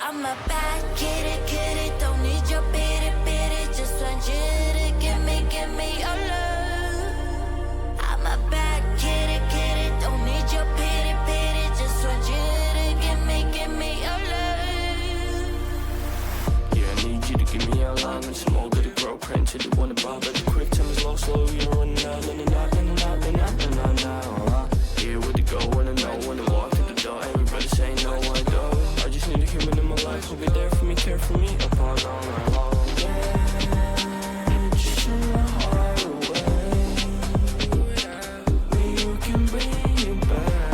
I'm a bad kitty, kitty. Don't need your pity, pity. Just want you to give me your love. I'm a bad kitty, kitty. Don't need your pity, pity. Just want you to give me your love. Yeah, I need you to give me your love. And some more goody grow print till you wanna buy. But the quick time is low, slow. You're running out, running out, running out, running out, running out now. Yeah, where to go, wanna know, when to walk through the door. Everybody say no, I go. I just need a human in my life who'll be there for me, care for me, upon all my long. Yeah, just in my heart away. You can bring it back.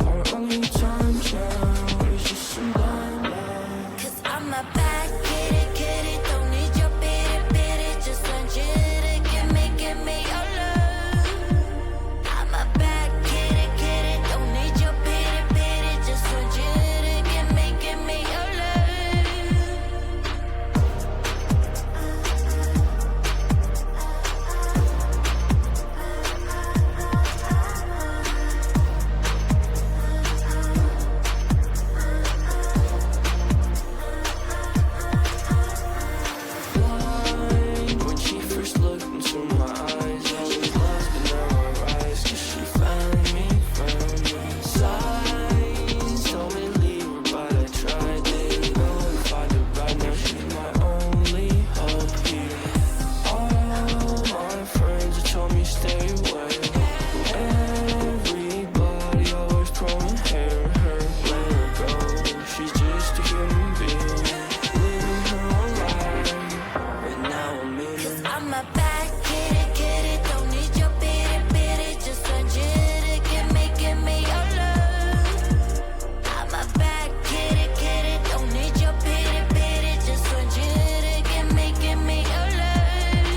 Our only time now is just some blind light. Cause I'm a bad kitty, kitty. Don't need your pity, pity. Just want you to give me your love. I'm a bad kitty, kitty. Don't need your pity, pity. Just want you to give me your love. When she first looked into my eyes, I was lost, but now I rise. Cause she found me signs told me to leave her, but I tried. Didn't know if I did right. Now she's my only hope here. All my friends have told me stay away. Everybody always throwing hair, her, let her go. She's just a human being, living her own life. But now I'm in Cause I'm a bad kitty, kitty. Don't need your pity, pity. Just want you to give me your love. I'm a bad kitty, kitty. Don't need your pity, pity. Just want you to give me your love.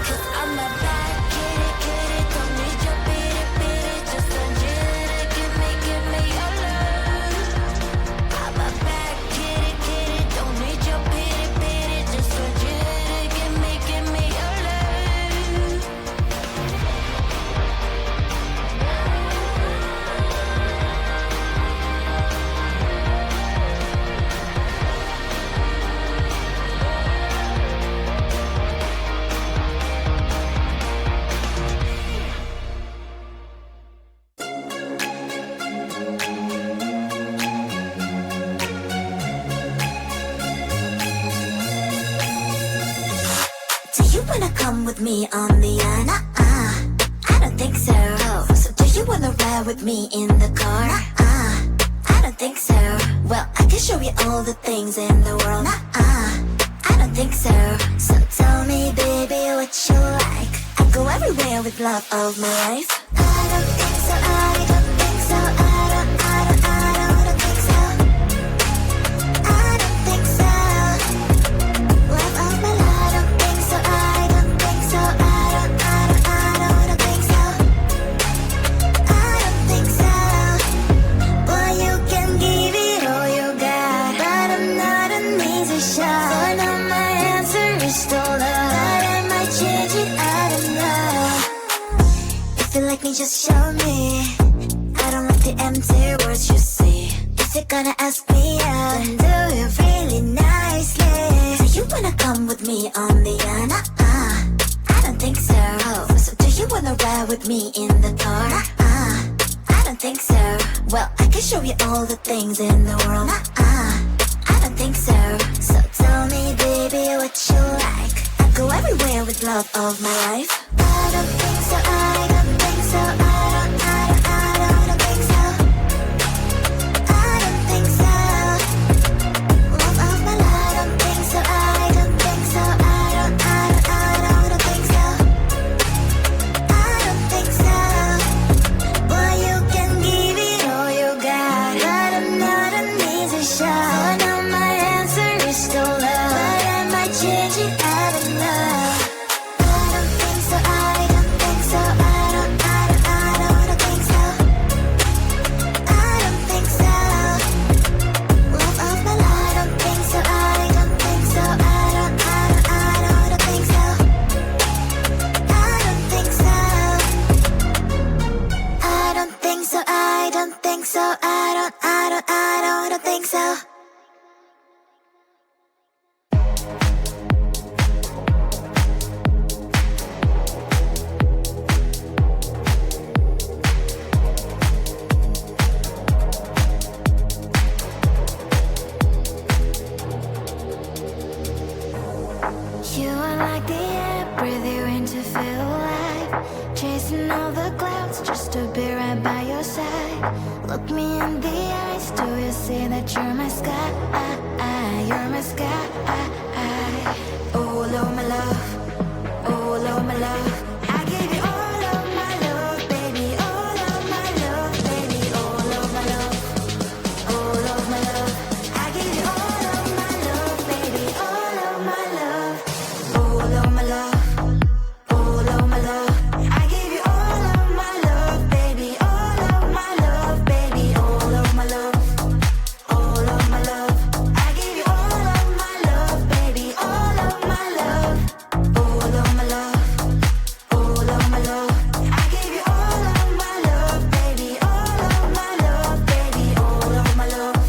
Cause I'm a bad kitty, kitty. Don't need your pity, pity. Just want you to give me your love. I'm a bad kitty, kitty. Don't need your pity, pity. Just want you to give me your love. Do you wanna come with me on the yacht? I don't think so. So do you wanna ride with me in the car? I don't think so. Well, I can show you all the things in the world. I don't think so. So tell me, baby, what you like. I go everywhere with love of my life. I don't think so. I don't think so. I don't think so. I don't think so. Love of my life. I don't think so. I don't think so. I don't think so. I don't think so. Well, you can give it all you got, but I'm not an easy shot. So now my answer is still no. But I might change it. I don't know. me, just show me. I don't like the empty words you see. If you're gonna ask me out, then do it really nicely. Do you wanna come with me on the I don't think so. So do you wanna ride with me in the car? I don't think so. Well, I can show you all the things in the world. I don't think so. So tell me, baby, what you like. I go everywhere with love of my life. I don't think so. I don't think so. I don't think so. I don't think so. Love of my life. I don't think so. I don't think so. I don't think so. I don't think so. Boy, you can give it all you got, but I'm not an easy shot. So now my answer is still love, but I might change it. I don't know. I don't think so. I don't think so. I don't think so. I don't think so. Love of my life. I don't think so. I don't think so. I don't think so. I don't think so. I don't think so. I don't think so. I don't think so. You are like the air, breathe you in to feel alive. Chasing all the clouds just to be right by your side. Look me in the eyes, do you see that you're my sky? You're my sky. Oh, Lord, my love. Oh, Lord, my love. I give you all of my love, baby. All of my love, baby. All of my love. All of my love. I give you all of my love, baby. All of my love. All of my love. All of my love. I give you all of my love, baby. All of my love, baby. All of my love. All of my love. I give you all of my love, baby. All of my love. All of my love. All of my love. I give you all of my love, baby. All of my love, baby. All of my love.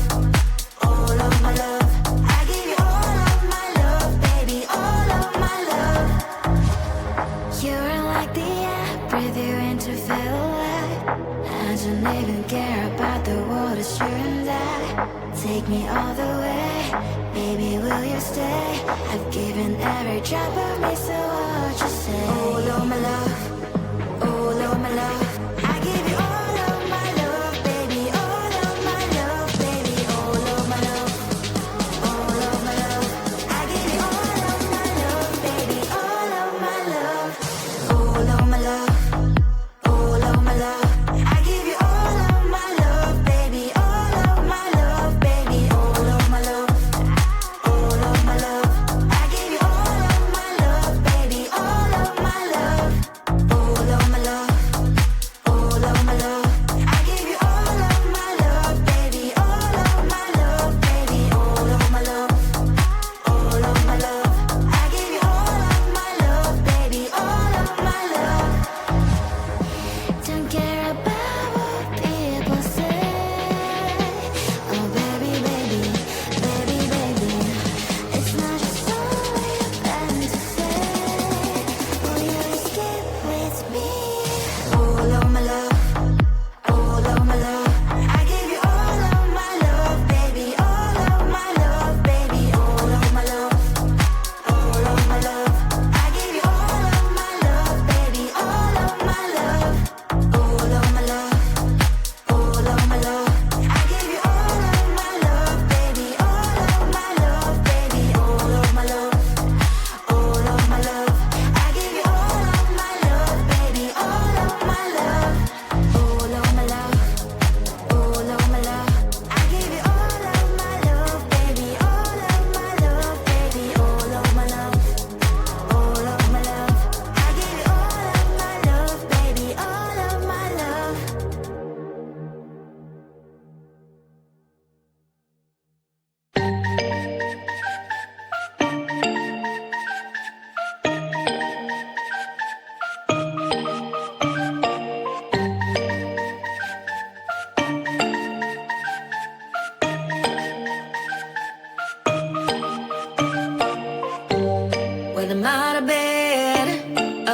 All of my love. I give you all of my love, baby. All of my love. You're like the air, breathe you in to feel alive. I don't even care about the world, it's you and I. Take me all the way, baby, will you stay? I've given every drop of me, so what you say? Oh, Lord, my love. Oh, Lord, my love. I give you all of my love, baby. All of my love, baby. All of my love. All of my love. I give you all of my love, baby. All of my love. All of my love. All of my love. I give you all of my love, baby. All of my love, baby. All of my love. All of my love. I give you all of my love, baby. All of my love.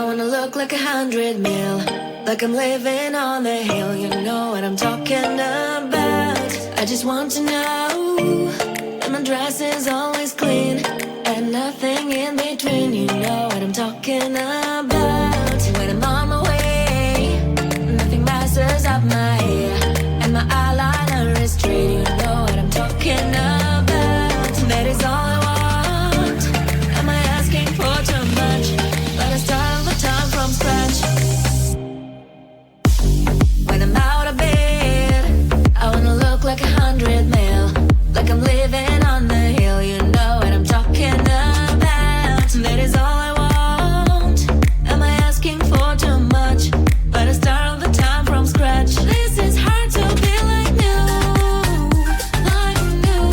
I wanna look like 100 mil, like I'm living on the hill. You know what I'm talking about. I just want to know that my dress is always clean and nothing in between. You know what I'm talking about. When I'm on my way, nothing messes up my hair, and my eyeliner is straight. You know what I'm talking about. That is all I want. Am I asking for too much? Let us start all the time from scratch. When I'm out of bed, I wanna look like 100 mil, like I'm living on the hill. You know what I'm talking about. That is all I want. Am I asking for too much? Let us start all the time from scratch. This is hard to be like new, like new.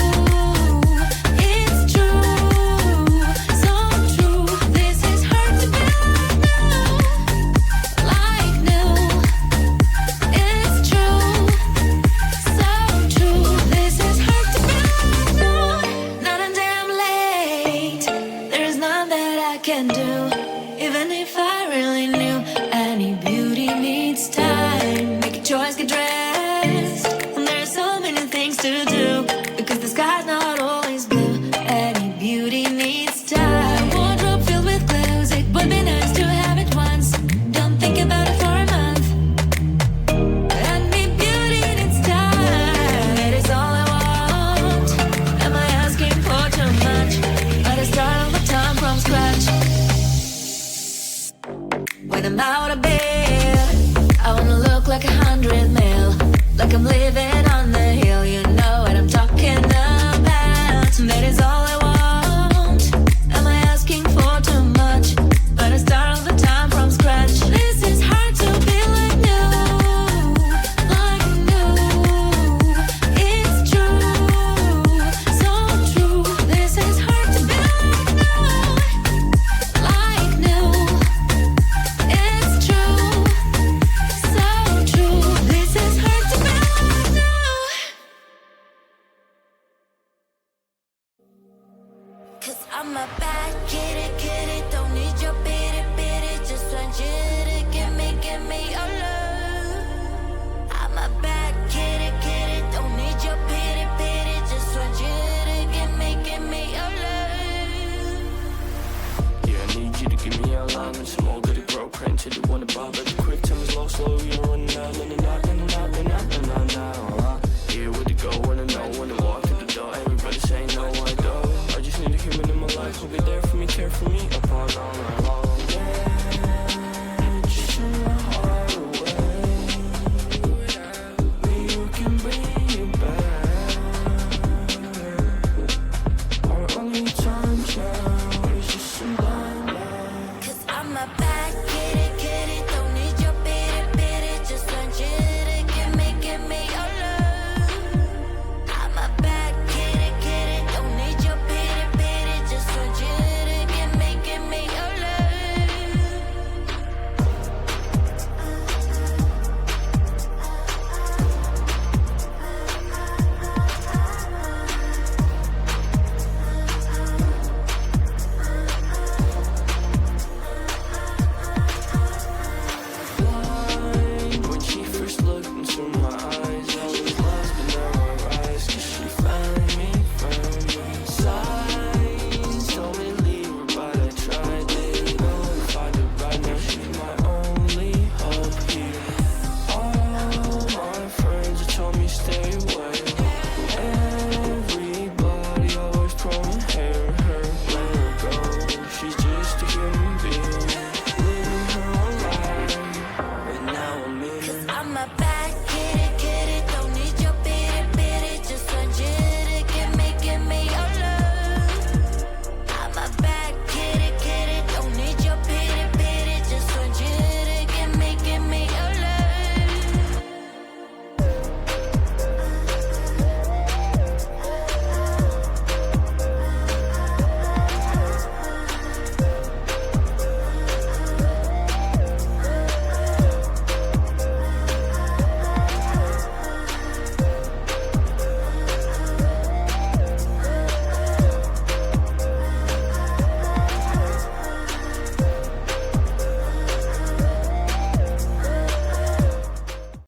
It's true, so true. This is hard to be like new, it's true, so true. This is hard to be like new. Not a damn late. There's none that I can do, even if I really knew. Any beauty needs time. Make a choice, get dressed. And there's so many things to do, because the sky's not always blue. Any beauty needs time. Wardrobe filled with clothes, it would be nice to have it once. Don't think about it for a month. Any beauty needs time. That is all I want. Am I asking for too much? Let us start all the time from scratch. When I'm out of bed, I wanna look like 100 mil, like I'm living on the hill. You know what I'm talking about. That is all I want. Am I asking for too much? Let us start all the time from scratch. This is hard to be like new, like new. It's true, so true. This is hard to be like new. It's true, so true. This is hard to be like new. 'Cause I'm a bad kitty, kitty. Don't need your bitty, bitty. Just want you to give me your love. I'm a bad kitty, kitty. Don't need your pity, pity. Just want you to give me your love. Yeah, I need you to give me your line and some more goody grow print. You wanna buy, but the quick time is low, slow, you're running out.